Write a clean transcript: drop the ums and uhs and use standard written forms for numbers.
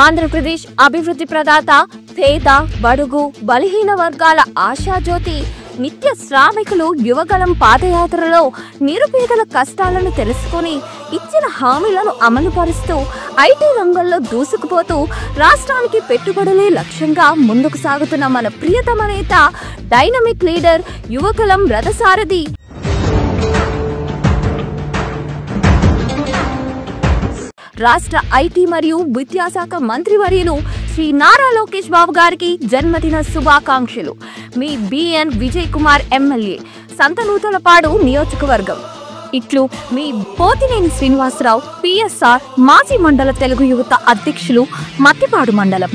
ఆంధ్రప్రదేశ్ అభివృద్ధి ప్రదాత, పేద, బడుగు, బలహీన వర్గాల ఆశాజ్యోతి, నిత్య శ్రామికులు యువగలం పాదయాత్రలో నిరుపేదల కష్టాలను తెలుసుకొని ఇచ్చిన హామీలను అమలుపరుస్తూ ఐటీ రంగంలో దూసుకుపోతూ రాష్ట్రానికి పెట్టుబడులే లక్ష్యంగా ముందుకు సాగుతున్న మన ప్రియతమ నేత, డైనమిక్ లీడర్, యువగలం రథసారథి రాష్ట్ర ఐటీ మరియు విద్యాశాఖ మంత్రివర్యులు శ్రీ నారా లోకేష్ బాబు గారికి జన్మదిన శుభాకాంక్షలు. మీ బిఎన్ విజయ్ కుమార్ ఎమ్మెల్యే, సంతనూతలపాడు నియోజకవర్గం. ఇట్లు మీ పోతినేని శ్రీనివాసరావు, పిఎస్ఆర్, మాజీ మండల తెలుగు యువత అధ్యక్షులు, మత్తిపాడు మండలం.